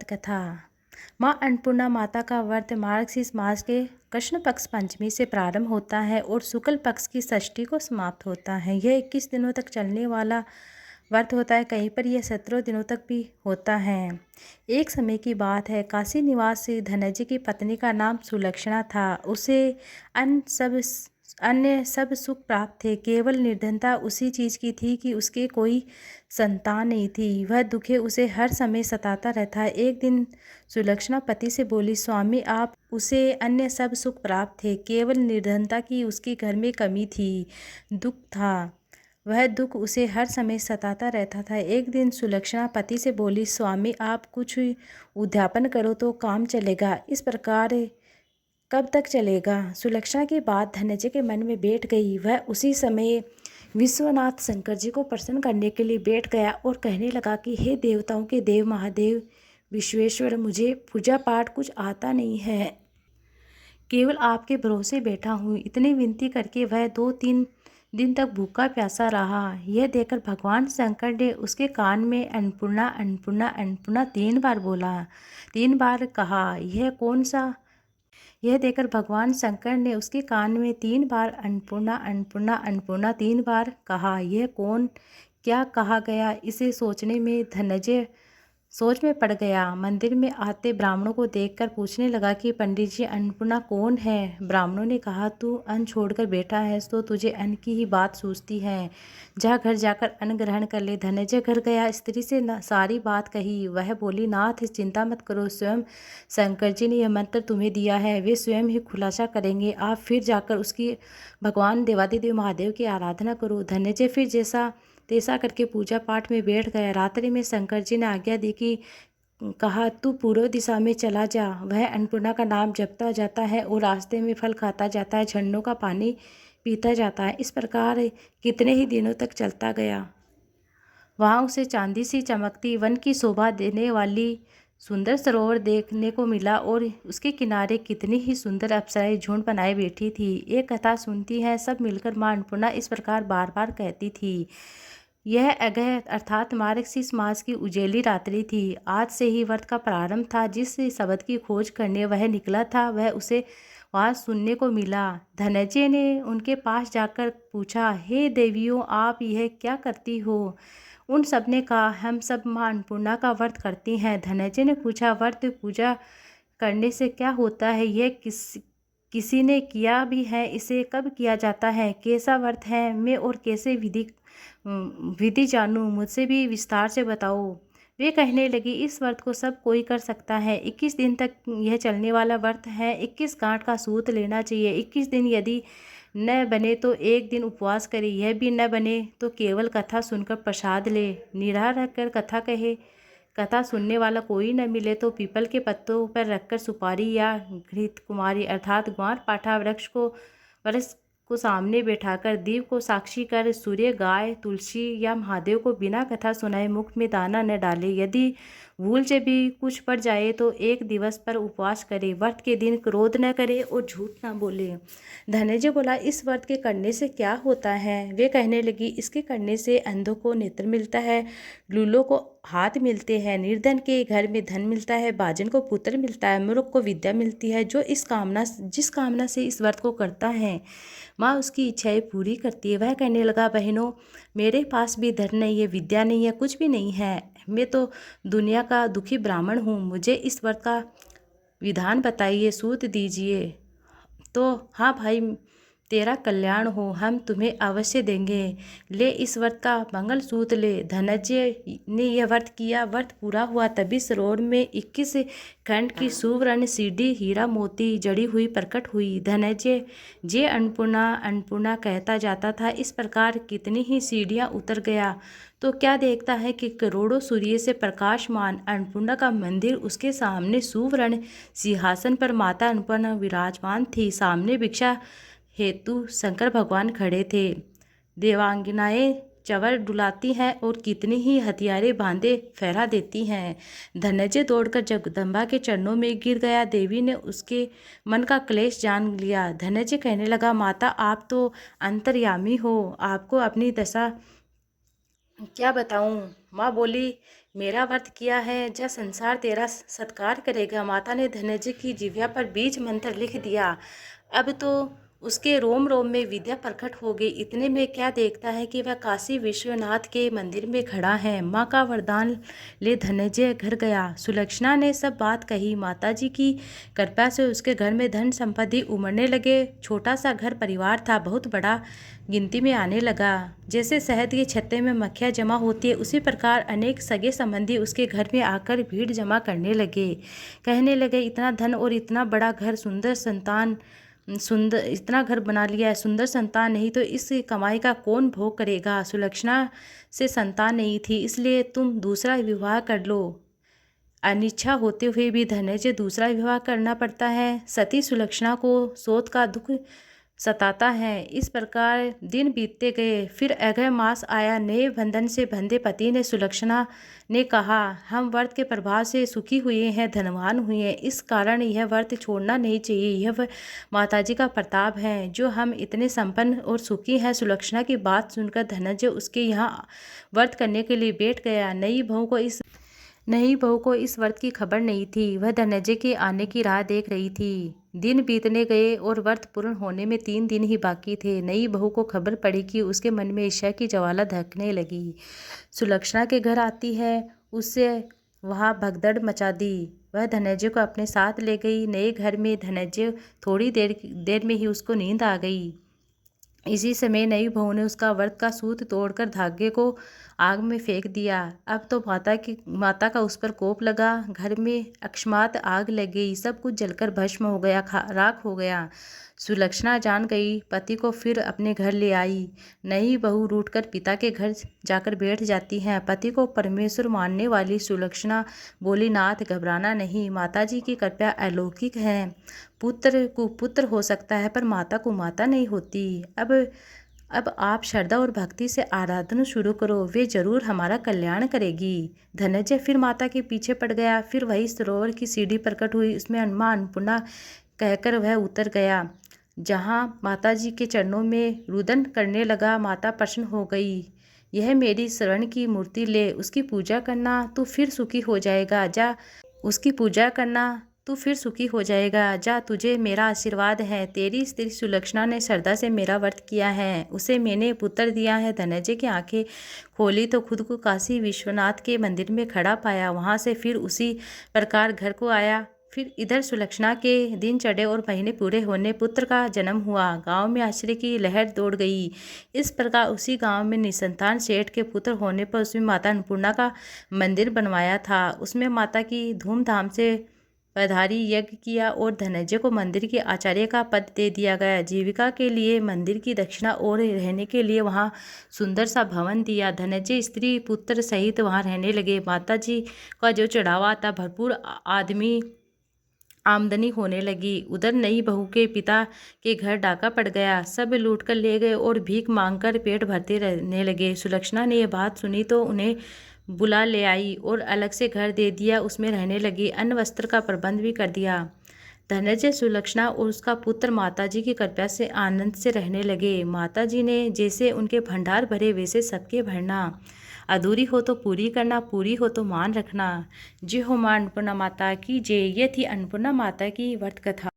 कथा। माँ अन्नपूर्णा माता का व्रत मार्गशीर्ष मास के कृष्ण पक्ष पंचमी से प्रारंभ होता है और शुक्ल पक्ष की षष्ठी को समाप्त होता है। यह 21 दिनों तक चलने वाला व्रत होता है। कहीं पर यह 17 दिनों तक भी होता है। एक समय की बात है, काशी निवास से धनंजय की पत्नी का नाम सुलक्षणा था। उसे अन्य सब सुख प्राप्त थे, केवल निर्धनता उसी चीज़ की थी कि उसके कोई संतान नहीं थी। वह दुखे उसे हर समय सताता रहता है। एक दिन सुलक्षणा पति से बोली, स्वामी आप उसे अन्य सब सुख प्राप्त थे, केवल निर्धनता की उसके घर में कमी थी, दुख था। वह दुख उसे हर समय सताता रहता था। एक दिन सुलक्षणा पति से बोली, स्वामी आप कुछ उद्यापन करो तो काम चलेगा, इस प्रकार कब तक चलेगा। सुलक्षणा की बात धनंजय के मन में बैठ गई। वह उसी समय विश्वनाथ शंकर जी को प्रसन्न करने के लिए बैठ गया और कहने लगा कि हे देवताओं के देव महादेव विश्वेश्वर, मुझे पूजा पाठ कुछ आता नहीं है, केवल आपके भरोसे बैठा हूँ। इतनी विनती करके वह 2-3 दिन तक भूखा प्यासा रहा। यह देखकर भगवान शंकर ने उसके कान में अन्नपूर्णा अन्नपूर्णा अन्नपूर्णा 3 बार बोला, 3 बार कहा। यह देखकर भगवान शंकर ने उसके कान में 3 बार अन्नपूर्णा अन्नपूर्णा अन्नपूर्णा 3 बार कहा। यह कौन क्या कहा गया, इसे सोचने में धनंजय सोच में पड़ गया। मंदिर में आते ब्राह्मणों को देखकर पूछने लगा कि पंडित जी अन्नपूर्णा कौन है। ब्राह्मणों ने कहा, तू अन्न छोड़कर बैठा है तो तुझे अन्न की ही बात सूझती है, जा घर जाकर अन्न ग्रहण कर ले। धनंजय घर गया, स्त्री से सारी बात कही। वह बोली, नाथ चिंता मत करो, स्वयं शंकर जी ने यह मंत्र तुम्हें दिया है, वे स्वयं ही खुलासा करेंगे। आप फिर जाकर उसकी भगवान देवादिदेव महादेव की आराधना करो। धनंजय फिर जैसा तैसा करके पूजा पाठ में बैठ गया। रात्रि में शंकर जी ने आज्ञा दी कि कहा, तू पूर्व दिशा में चला जा। वह अन्नपूर्णा का नाम जपता जाता है और रास्ते में फल खाता जाता है, झरनों का पानी पीता जाता है। इस प्रकार कितने ही दिनों तक चलता गया। वहाँ उसे चांदी सी चमकती वन की शोभा देने वाली सुंदर सरोवर देखने को मिला और उसके किनारे कितनी ही सुंदर अप्सराएं झुंड बनाए बैठी थी। एक कथा सुनती है, सब मिलकर माँ अन्नपूर्णा इस प्रकार बार बार कहती थी। यह अगह अर्थात मार्गशीर्ष मास की उजेली रात्रि थी। आज से ही व्रत का प्रारंभ था। जिस शब्द की खोज करने वह निकला था, वह उसे वहाँ सुनने को मिला। धनंजय ने उनके पास जाकर पूछा, हे देवियों, आप यह क्या करती हो। उन सब ने कहा, हम सब माँ अन्नपूर्णा का व्रत करती हैं। धनंजय ने पूछा, व्रत पूजा करने से क्या होता है, यह किसी ने किया भी है, इसे कब किया जाता है, कैसा व्रत है, मैं और कैसे विधि जानूं, मुझसे भी विस्तार से बताओ। वे कहने लगी, इस व्रत को सब कोई कर सकता है। 21 दिन तक यह चलने वाला व्रत है। 21 गांठ का सूत लेना चाहिए। 21 दिन यदि न बने तो एक दिन उपवास करे, यह भी न बने तो केवल कथा सुनकर प्रसाद ले। निराहार रहकर कथा कहे, कथा सुनने वाला कोई न मिले तो पीपल के पत्तों पर रखकर सुपारी या घृत कुमारी अर्थात ग्वार पाठा वृक्ष को सामने बैठाकर दीप को साक्षी कर सूर्य, गाय, तुलसी या महादेव को बिना कथा सुनाए मुख में दाना न डाले। यदि भूल से भी कुछ पड़ जाए तो 1 दिवस पर उपवास करे। व्रत के दिन क्रोध न करे और झूठ न बोले। धनंजय बोला, इस व्रत के करने से क्या होता है। वे कहने लगी, इसके करने से अंधों को नेत्र मिलता है, लूलों को हाथ मिलते हैं, निर्धन के घर में धन मिलता है, बाजन को पुत्र मिलता है, मूर्ख को विद्या मिलती है। जो जिस कामना से इस व्रत को करता है, माँ उसकी इच्छाएं पूरी करती है। वह कहने लगा, बहनों, मेरे पास भी धन नहीं है, विद्या नहीं है, कुछ भी नहीं है, मैं तो दुनिया का दुखी ब्राह्मण हूँ। मुझे इस व्रत का विधान बताइए, सूत दीजिए। तो हाँ भाई, तेरा कल्याण हो, हम तुम्हें अवश्य देंगे, ले इस व्रत का मंगल सूत्र ले। धनंजय ने यह व्रत किया। व्रत पूरा हुआ तभी सरोवर में 21 खंड की सुवर्ण सीढ़ी हीरा मोती जड़ी हुई प्रकट हुई। धनंजय जे अन्नपूर्णा अन्नपूर्णा कहता जाता था। इस प्रकार कितनी ही सीढ़ियाँ उतर गया तो क्या देखता है कि करोड़ों सूर्य से प्रकाशमान अन्नपूर्णा का मंदिर, उसके सामने सुवर्ण सिंहासन पर माता अन्नपूर्णा विराजमान थी। सामने भिक्षा हेतु शंकर भगवान खड़े थे। देवांगनाएं चवर डुलाती हैं और कितनी ही हथियारे बांधे फहरा देती हैं। धनंजय दौड़कर जगदम्बा के चरणों में गिर गया। देवी ने उसके मन का क्लेश जान लिया। धनंजय कहने लगा, माता आप तो अंतर्यामी हो, आपको अपनी दशा क्या बताऊं। माँ बोली, मेरा व्रत किया है, जा संसार तेरा सत्कार करेगा। माता ने धनंजय की जिह्वा पर बीज मंत्र लिख दिया। अब तो उसके रोम रोम में विद्या प्रकट हो गई। इतने में क्या देखता है कि वह काशी विश्वनाथ के मंदिर में खड़ा है। माँ का वरदान ले धनंजय घर गया। सुलक्षणा ने सब बात कही। माताजी की कृपा से उसके घर में धन संपत्ति उमड़ने लगे। छोटा सा घर परिवार था, बहुत बड़ा गिनती में आने लगा। जैसे शहद के छत्ते में मक्खियाँ जमा होती है, उसी प्रकार अनेक सगे संबंधी उसके घर में आकर भीड़ जमा करने लगे। कहने लगे, इतना धन और इतना बड़ा घर, सुंदर इतना घर बना लिया है, सुंदर संतान नहीं तो इस कमाई का कौन भोग करेगा। सुलक्षणा से संतान नहीं थी, इसलिए तुम दूसरा विवाह कर लो। अनिच्छा होते हुए भी धनंजय दूसरा विवाह करना पड़ता है। सती सुलक्षणा को शोध का दुख सताता है। इस प्रकार दिन बीतते गए। फिर अगह मास आया। नए बंधन से बंधे पति ने सुलक्षणा ने कहा, हम व्रत के प्रभाव से सुखी हुए हैं, धनवान हुए हैं, इस कारण यह व्रत छोड़ना नहीं चाहिए। यह माताजी का प्रताप है जो हम इतने संपन्न और सुखी हैं। सुलक्षणा की बात सुनकर धनंजय उसके यहाँ व्रत करने के लिए बैठ गया। नई बहू को इस व्रत की खबर नहीं थी। वह धनंजय के आने की राह देख रही थी। दिन बीतने गए और व्रत पूर्ण होने में 3 दिन ही बाकी थे। नई बहू को खबर पड़ी कि उसके मन में ईर्ष्या की ज्वाला धकने लगी। सुलक्षणा के घर आती है, उससे वहाँ भगदड़ मचा दी। वह धनंजय को अपने साथ ले गई। नए घर में धनंजय थोड़ी देर में ही उसको नींद आ गई। इसी समय नई बहू ने उसका व्रत का सूत तोड़कर धागे को आग में फेंक दिया। अब तो माता का उस पर कोप लगा। घर में अकस्मात आग लग गई। सब कुछ जलकर भस्म हो गया, राख हो गया। सुलक्षणा जान गई, पति को फिर अपने घर ले आई। नई बहू रूठकर पिता के घर जाकर बैठ जाती है। पति को परमेश्वर मानने वाली सुलक्षणा बोली, नाथ घबराना नहीं, माताजी की कृपा अलौकिक है। पुत्र को पुत्र हो सकता है पर माता को माता नहीं होती। अब आप श्रद्धा और भक्ति से आराधना शुरू करो, वे जरूर हमारा कल्याण करेगी। धनंजय फिर माता के पीछे पड़ गया। फिर वही सरोवर की सीढ़ी प्रकट हुई, उसमें मां अन्नपूर्णा कहकर वह उतर गया। जहाँ माताजी के चरणों में रुदन करने लगा। माता प्रसन्न हो गई। यह मेरी शरण की मूर्ति ले, उसकी पूजा करना, तू फिर सुखी हो जाएगा। जा, तुझे मेरा आशीर्वाद है। तेरी स्त्री सुलक्षणा ने श्रद्धा से मेरा व्रत किया है, उसे मैंने पुत्र दिया है। धनंजय की आंखें खोली तो खुद को काशी विश्वनाथ के मंदिर में खड़ा पाया। वहां से फिर उसी प्रकार घर को आया। फिर इधर सुलक्षणा के दिन चढ़े और महीने पूरे होने पुत्र का जन्म हुआ। गांव में आश्चर्य की लहर दौड़ गई। इस प्रकार उसी गांव में निसंतान सेठ के पुत्र होने पर उसमें माता अन्नपूर्णा का मंदिर बनवाया था। उसमें माता की धूमधाम से पधारी यज्ञ किया और धनंजय को मंदिर के आचार्य का पद दे दिया गया। जीविका के लिए मंदिर की दक्षिणा और रहने के लिए वहाँ सुंदर सा भवन दिया। धनंजय स्त्री पुत्र सहित वहाँ रहने लगे। माताजी का जो चढ़ावा था, भरपूर आमदनी होने लगी। उधर नई बहू के पिता के घर डाका पड़ गया। सब लूट कर ले गए और भीख मांगकर पेट भरते रहने लगे। सुलक्षणा ने यह बात सुनी तो उन्हें बुला ले आई और अलग से घर दे दिया, उसमें रहने लगी। अन्न वस्त्र का प्रबंध भी कर दिया। धनंजय, सुलक्षणा और उसका पुत्र माताजी की कृपा से आनंद से रहने लगे। माताजी ने जैसे उनके भंडार भरे वैसे सबके भरना। अधूरी हो तो पूरी करना, पूरी हो तो मान रखना। जय हो मां अन्नपूर्णा माता की जय। ये थी अन्नपूर्णा माता की व्रत कथा।